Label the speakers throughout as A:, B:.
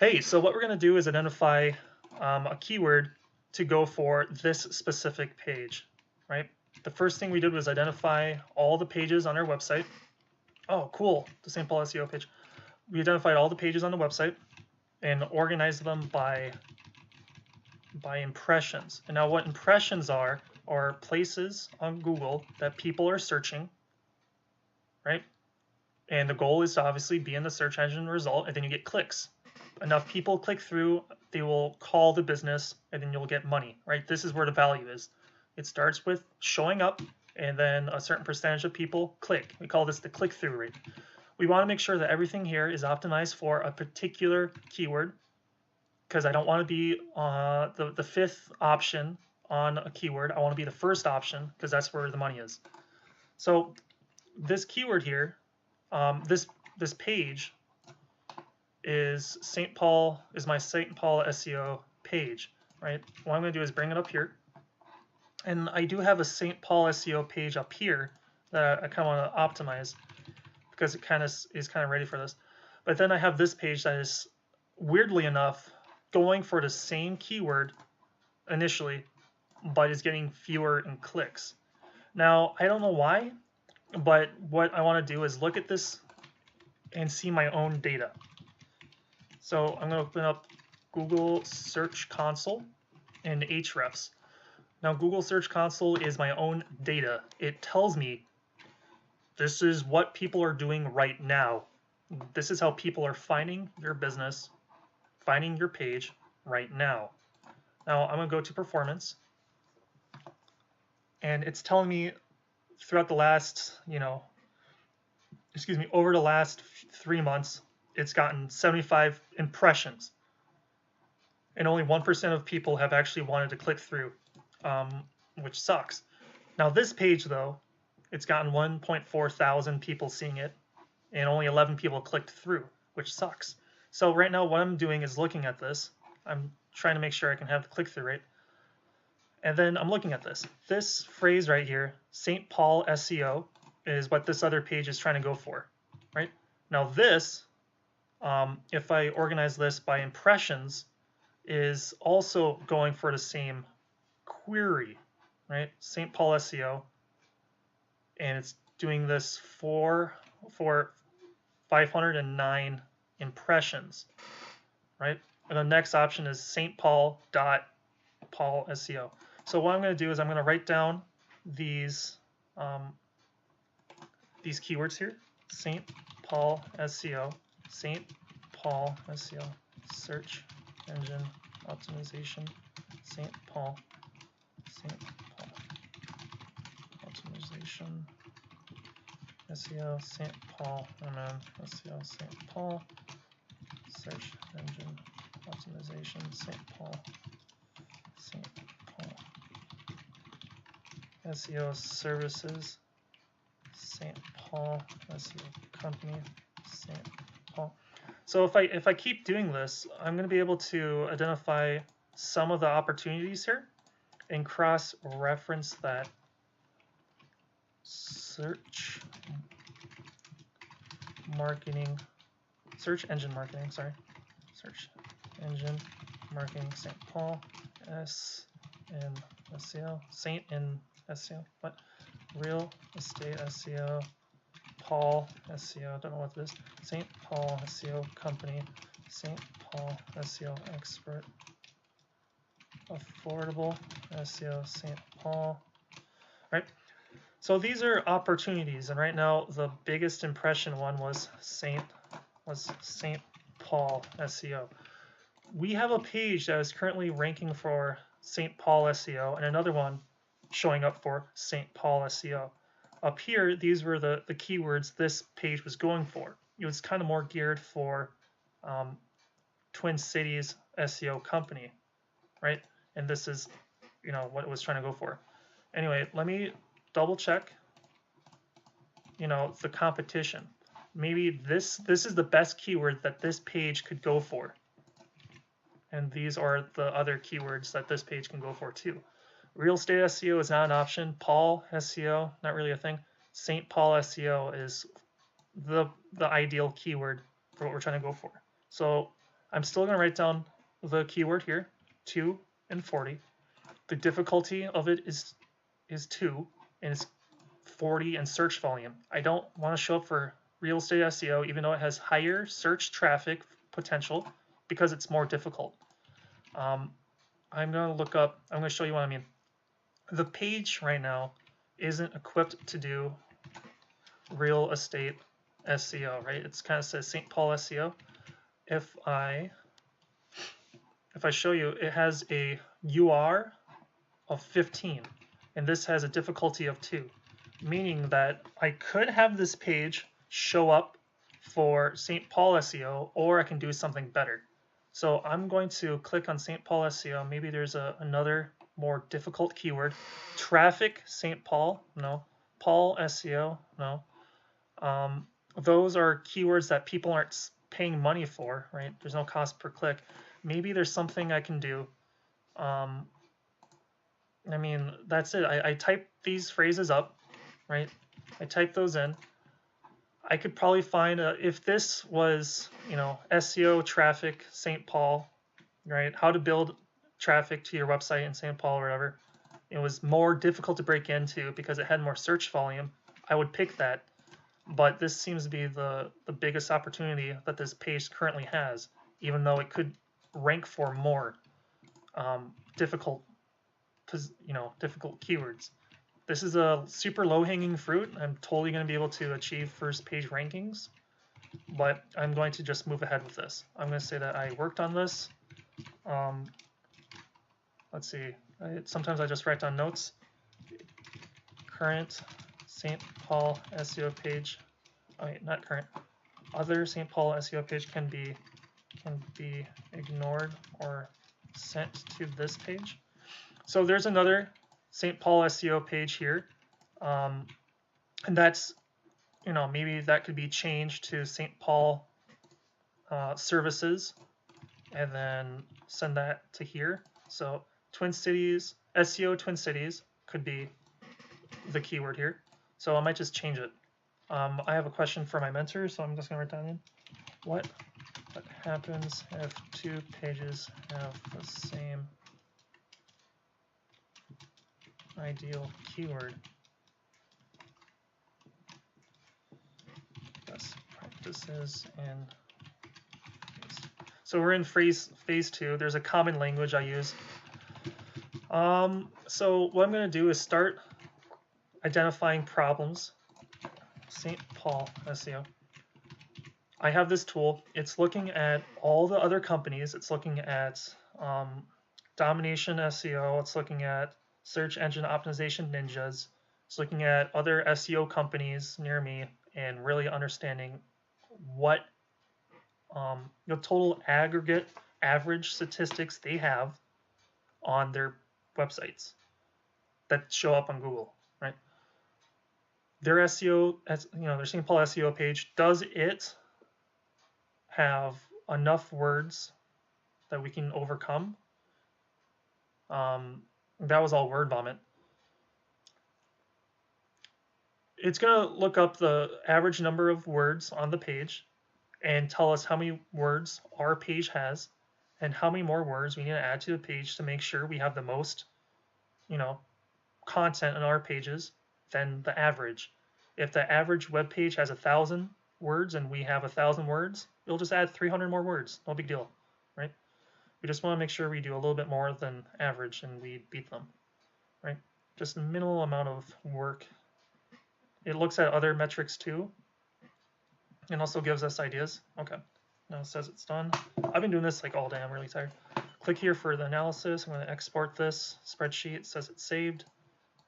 A: Hey, so what we're going to do is identify a keyword to go for this specific page, right? The first thing we did was identify all the pages on our website. Oh, cool, the St. Paul SEO page. We identified all the pages on the website and organized them by impressions. And now what impressions are places on Google that people are searching, right? And the goal is to obviously be in the search engine result, and then you get clicks. Enough people click through, they will call the business, and then you'll get money, right? This is where the value is. It starts with showing up, and then a certain percentage of people click. We call this the click-through rate. We want to make sure that everything here is optimized for a particular keyword, because I don't want to be the fifth option on a keyword. I want to be the first option, because that's where the money is. So this keyword here, this page is my St. Paul SEO page, right? What I'm going to do is bring it up here, and I do have a St. Paul SEO page up here that I kind of want to optimize because it is kind of ready for this. But then I have this page that is weirdly enough going for the same keyword initially, but is getting fewer in clicks. Now I don't know why, but what I want to do is look at this and see my own data. So I'm going to open up Google Search Console and Ahrefs. Now Google Search Console is my own data. It tells me this is what people are doing right now. This is how people are finding your business, finding your page right now. Now I'm going to go to performance, and it's telling me throughout the last, over the last 3 months, it's gotten 75 impressions, and only 1% of people have actually wanted to click through, which sucks. Now this page though, it's gotten 1.4 thousand people seeing it, and only 11 people clicked through, which sucks. So right now what I'm doing is looking at this. I'm trying to make sure I can have the click-through rate. And then I'm looking at this. This phrase right here, St. Paul SEO, is what this other page is trying to go for, right? Now this, if I organize this by impressions, is also going for the same query, right? St. Paul SEO, and it's doing this for 509 impressions, right? And the next option is St. Paul SEO. So what I'm going to do is I'm going to write down these keywords here: St. Paul SEO, St. Paul SEO, search engine optimization, St. Paul optimization, SEO, St. Paul, SEO, St. Paul, search engine optimization, St. Paul, SEO services, St. Paul SEO company, St. Paul. So if I keep doing this, I'm going to be able to identify some of the opportunities here and cross-reference that. Search engine marketing, St. St. Paul, S in SEO, Saint in SEO, what? Real estate SEO, Paul SEO, don't know what this is, St. Paul SEO company, St. Paul SEO expert, affordable SEO, St. Paul, right? So these are opportunities, and right now the biggest impression one was St. Paul SEO. We have a page that is currently ranking for St. Paul SEO and another one showing up for St. Paul SEO. Up here, these were the keywords this page was going for. It was kind of more geared for Twin Cities SEO company, right? And this is, what it was trying to go for. Anyway, let me double check, the competition. Maybe this is the best keyword that this page could go for. And these are the other keywords that this page can go for too. Real estate SEO is not an option. Paul SEO, not really a thing. St. Paul SEO is the ideal keyword for what we're trying to go for. So I'm still going to write down the keyword here, 2 and 40. The difficulty of it is 2, and it's 40 in search volume. I don't want to show up for real estate SEO, even though it has higher search traffic potential, because it's more difficult. I'm going to look up, I'm going to show you what I mean. The page right now isn't equipped to do real estate SEO, right? It's kind of says St. Paul SEO. If I show you, it has a UR of 15, and this has a difficulty of 2, meaning that I could have this page show up for St. Paul SEO, or I can do something better. So I'm going to click on St. Paul SEO. Maybe there's another more difficult keyword. Traffic St. Paul, no. Paul SEO, no. Those are keywords that people aren't paying money for, right? There's no cost per click. Maybe there's something I can do. I mean, that's it. I type these phrases up, right? I type those in. I could probably find if this was, you know, SEO traffic St. Paul, right? How to build traffic to your website in St. Paul or whatever. It was more difficult to break into because it had more search volume. I would pick that. But this seems to be the biggest opportunity that this page currently has, even though it could rank for more difficult keywords. This is a super low-hanging fruit. I'm totally going to be able to achieve first page rankings, but I'm going to just move ahead with this. I'm going to say that I worked on this. Let's see. Sometimes I just write down notes. Current St. Paul SEO page. Oh, wait, not current. Other St. Paul SEO page can be ignored or sent to this page. So there's another St. Paul SEO page here, and that's, you know, maybe that could be changed to St. Paul services, and then send that to here. So Twin Cities, SEO Twin Cities could be the keyword here. So I might just change it. I have a question for my mentor, so I'm just going to write down in. What happens if 2 pages have the same ideal keyword? Best practices in. So we're in phase 2. There's a common language I use. So what I'm going to do is start identifying problems. St. Paul SEO. I have this tool. It's looking at all the other companies. It's looking at Domination SEO. It's looking at Search Engine Optimization Ninjas. It's looking at other SEO companies near me and really understanding what the total aggregate average statistics they have on their websites that show up on Google, right? Their SEO, their St. Paul SEO page, does it have enough words that we can overcome? That was all word vomit. It's going to look up the average number of words on the page and tell us how many words our page has and how many more words we need to add to the page to make sure we have the most, content on our pages than the average. If the average web page has 1,000 words and we have 1,000 words, we'll just add 300 more words. No big deal, right? We just want to make sure we do a little bit more than average and we beat them, right? Just a minimal amount of work. It looks at other metrics too and also gives us ideas. Okay, now it says it's done. I've been doing this like all day. I'm really tired. Click here for the analysis. I'm going to export this spreadsheet. It says it's saved.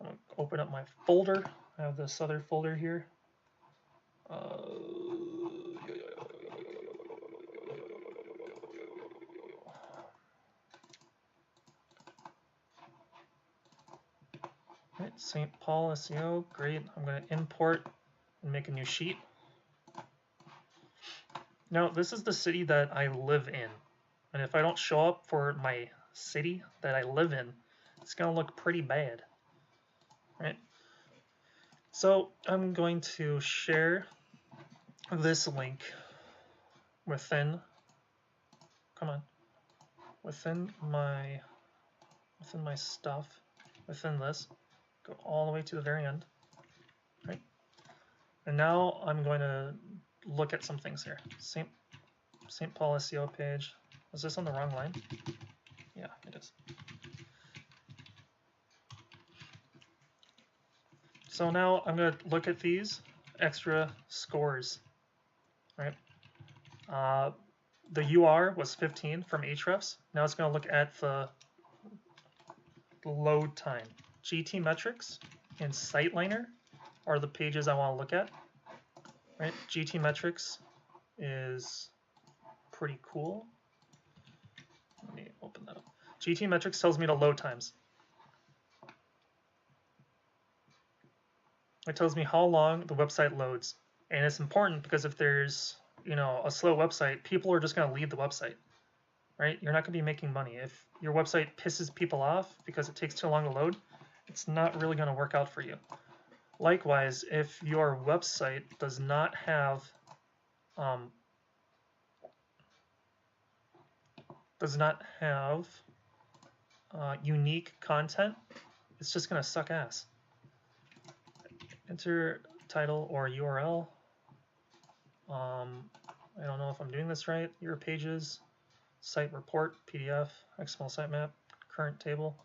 A: I'm going to open up my folder. I have this other folder here. Right, St. Paul SEO, great. I'm going to import and make a new sheet. Now, this is the city that I live in. And if I don't show up for my city that I live in, it's going to look pretty bad. Right? So I'm going to share this link within come on. Within my stuff, within this, go all the way to the very end, right? And now I'm going to look at some things here. St. Paul SEO page. Is this on the wrong line? Yeah, it is. So now I'm going to look at these extra scores, right? The UR was 15 from Ahrefs. Now it's going to look at the load time. GT metrics and Siteliner are the pages I want to look at, right? GT metrics is pretty cool. Let me open that up. GT metrics tells me the load times. It tells me how long the website loads, and it's important because if there's a slow website, people are just going to leave the website, right? You're not going to be making money. If your website pisses people off because it takes too long to load, it's not really going to work out for you. Likewise, if your website does not have unique content, it's just going to suck ass. Enter title or URL. I don't know if I'm doing this right. Your pages, site report, PDF, XML sitemap, current table.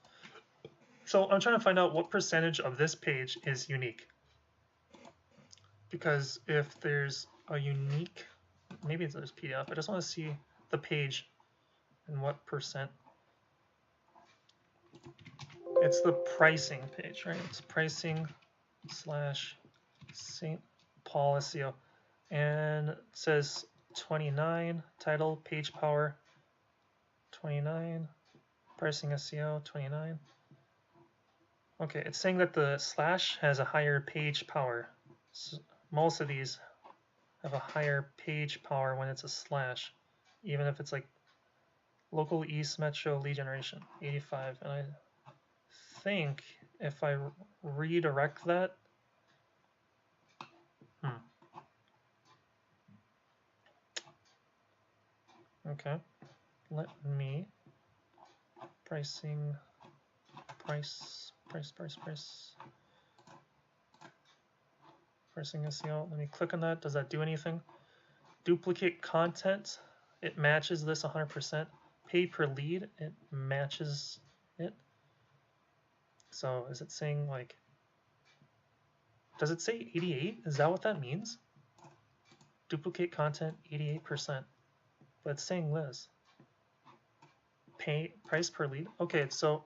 A: So I'm trying to find out what percentage of this page is unique. Because if there's a unique, maybe there's PDF, I just want to see the page and what percent. It's the pricing page, right? It's pricing / St. Paul SEO. And it says 29, title, page power, 29, pricing SEO, 29. Okay, it's saying that the / has a higher page power. So most of these have a higher page power when it's a /, even if it's like local East Metro lead generation, 85. And I think if I redirect that, okay, let me pricing, price, pricing SEO. Let me click on that. Does that do anything? Duplicate content, it matches this 100%. Pay per lead, it matches it. So is it saying like, does it say 88? Is that what that means? Duplicate content, 88%. But it's saying this. Price per lead. Okay, so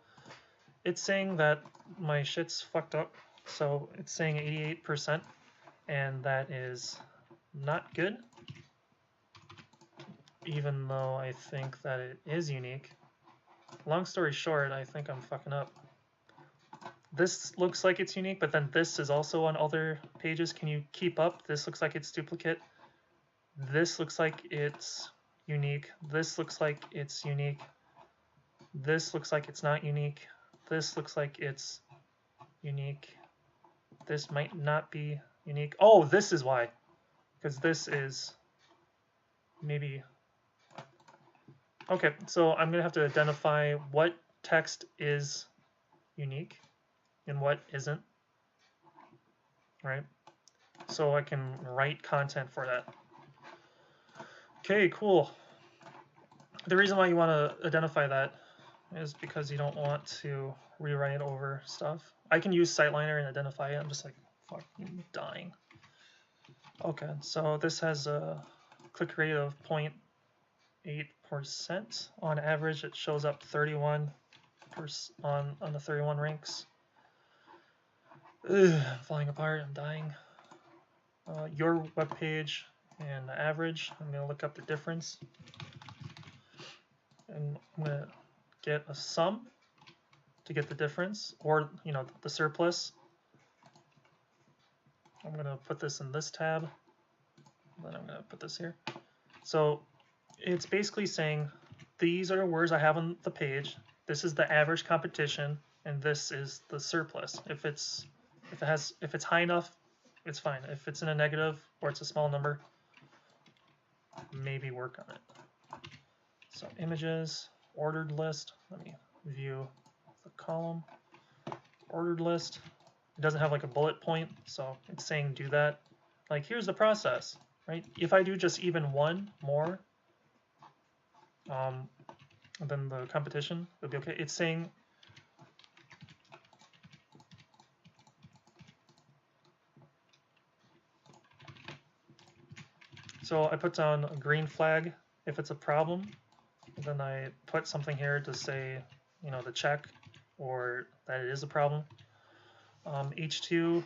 A: it's saying that my shit's fucked up. So it's saying 88%, and that is not good. Even though I think that it is unique. Long story short, I think I'm fucking up. This looks like it's unique, but then this is also on other pages. Can you keep up? This looks like it's duplicate. This looks like it's unique. This looks like it's unique. This looks like it's not unique. This looks like it's unique. This might not be unique. Oh, this is why. Because this is maybe... Okay, so I'm going to have to identify what text is unique and what isn't, right? So I can write content for that. Okay, cool. The reason why you want to identify that is because you don't want to rewrite over stuff. I can use Siteliner and identify it. I'm just like fucking dying. Okay, so this has a click rate of 0.8%. On average, it shows up 31 on the 31 ranks. Ugh, I'm falling apart. I'm dying. Your web page and the average. I'm gonna look up the difference, and I'm gonna get a sum to get the difference, or the surplus. I'm gonna put this in this tab, then I'm gonna put this here. So it's basically saying these are words I have on the page. This is the average competition, and this is the surplus. If it's high enough, it's fine. If it's in a negative or it's a small number, maybe work on it. So images, ordered list. Let me view the column. Ordered list. It doesn't have like a bullet point, so it's saying do that. Like here's the process, right? If I do just even one more, then the competition would be okay. It's saying so I put down a green flag if it's a problem. Then I put something here to say, you know, to check or that it is a problem. H2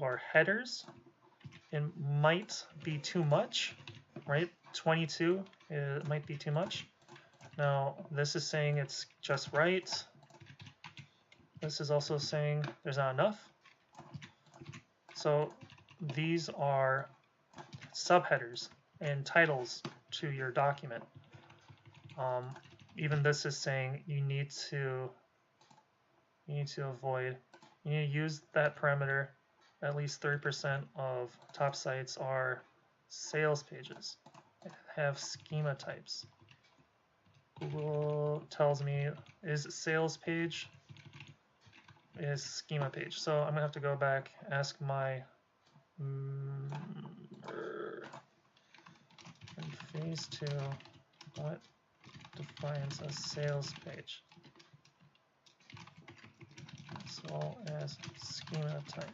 A: are headers. It might be too much, right? 22, it might be too much. Now, this is saying it's just right. This is also saying there's not enough. So these are subheaders and titles to your document. Even this is saying you need to avoid, you need to use that parameter. At least 30% of top sites are sales pages that have schema types. Google tells me is sales page is schema page. So I'm gonna have to go back, ask my in phase 2, what defines a sales page as well as schema type.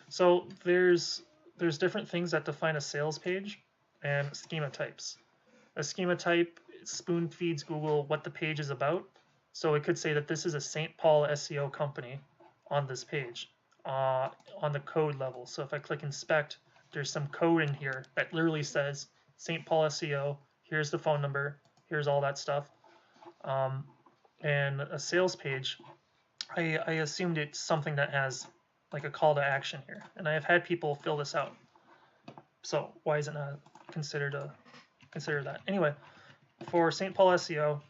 A: So there's different things that define a sales page and schema types. A schema type spoon feeds Google what the page is about. So it could say that this is a St. Paul SEO company on this page on the code level. So if I click inspect, there's some code in here that literally says St. Paul SEO, here's the phone number, here's all that stuff. And a sales page, I assumed it's something that has like a call to action here. And I have had people fill this out. So why is it not consider that? Anyway, for St. Paul SEO,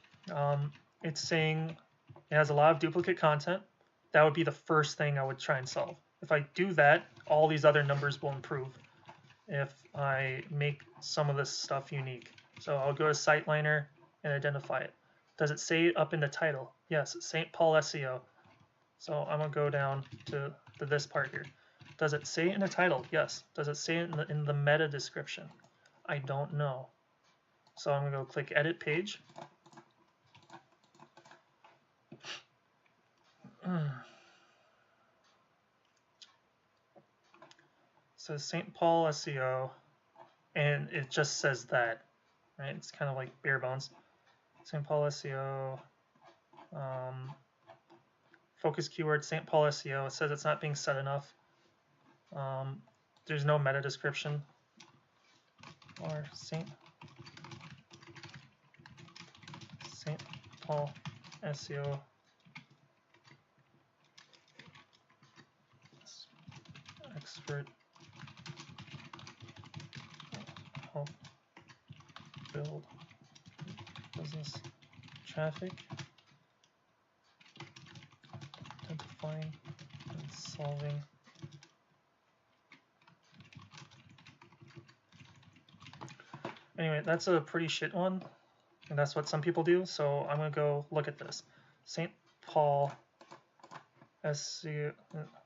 A: it's saying it has a lot of duplicate content. That would be the first thing I would try and solve. If I do that, all these other numbers will improve if I make some of this stuff unique. So I'll go to SiteLiner and identify it. Does it say it up in the title? Yes, St. Paul SEO. So I'm going to go down to this part here. Does it say it in the title? Yes. Does it say it in the meta description? I don't know. So I'm going to go click Edit Page. It says St. Paul SEO, and it just says that, right? It's kind of like bare bones. St. Paul SEO, focus keyword, St. Paul SEO. It says it's not being set enough. There's no meta description. Or St. Paul SEO expert help build business traffic, identifying and solving anyway. That's a pretty shit one, and that's what some people do. So I'm gonna go look at this. St. Paul SEO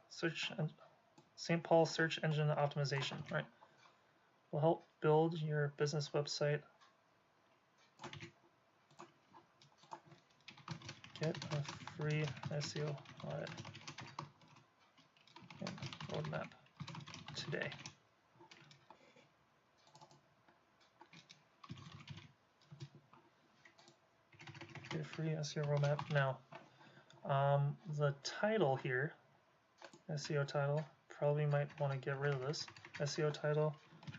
A: search, St. Paul search engine optimization, right? Will help build your business website. Get a free SEO audit and roadmap today. Get a free SEO roadmap now. The title here, SEO title, probably might want to get rid of this. SEO title,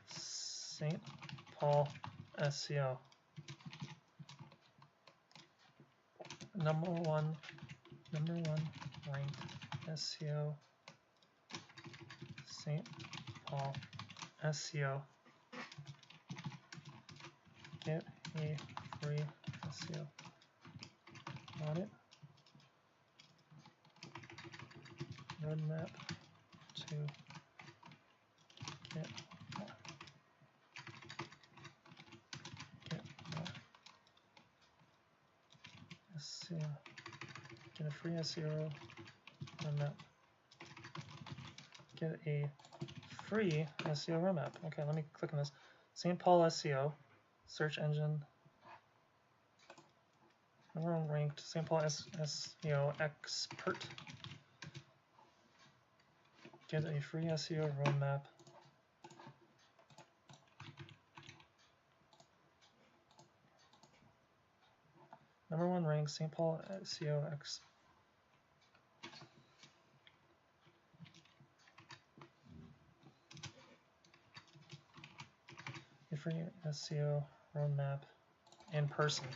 A: St. Paul SEO. Number one ranked SEO, St. Paul SEO. Get a free SEO audit. Roadmap to get SEO. Get a free SEO roadmap. Get a free SEO roadmap. Okay, let me click on this. St. Paul SEO, search engine. Number one ranked St. Paul SEO expert. Get a free SEO roadmap. Number one ranked St. Paul SEO expert. A free SEO roadmap in person.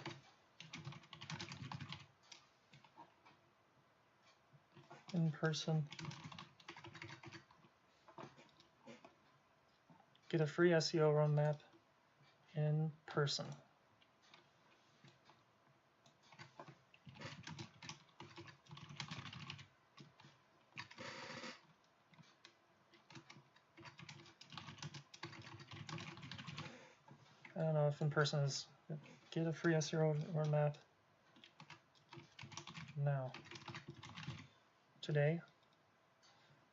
A: In person. Get a free SEO roadmap in person. I don't know if in person is. Get a free SEO roadmap now. Today.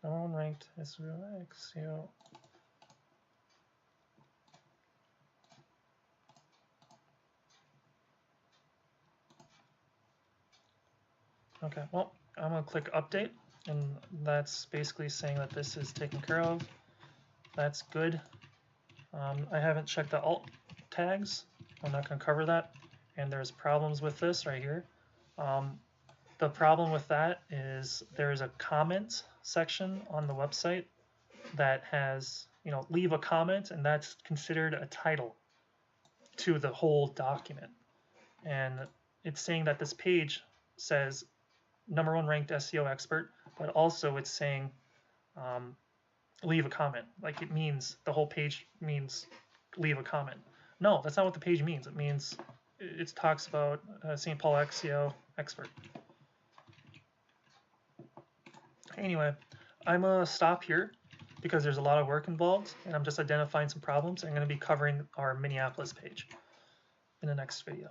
A: Number one ranked SEO. Okay, well, I'm going to click update, and that's basically saying that this is taken care of. That's good. I haven't checked the alt tags. I'm not going to cover that. And there's problems with this right here. The problem with that is there's a comment section on the website that has, leave a comment, and that's considered a title to the whole document. And it's saying that this page says number one ranked SEO expert, but also it's saying leave a comment. Like it means the whole page means leave a comment. No, that's not what the page means. It means it talks about St. Paul SEO expert. Anyway, I'm going to stop here because there's a lot of work involved, and I'm just identifying some problems. I'm going to be covering our Minneapolis page in the next video.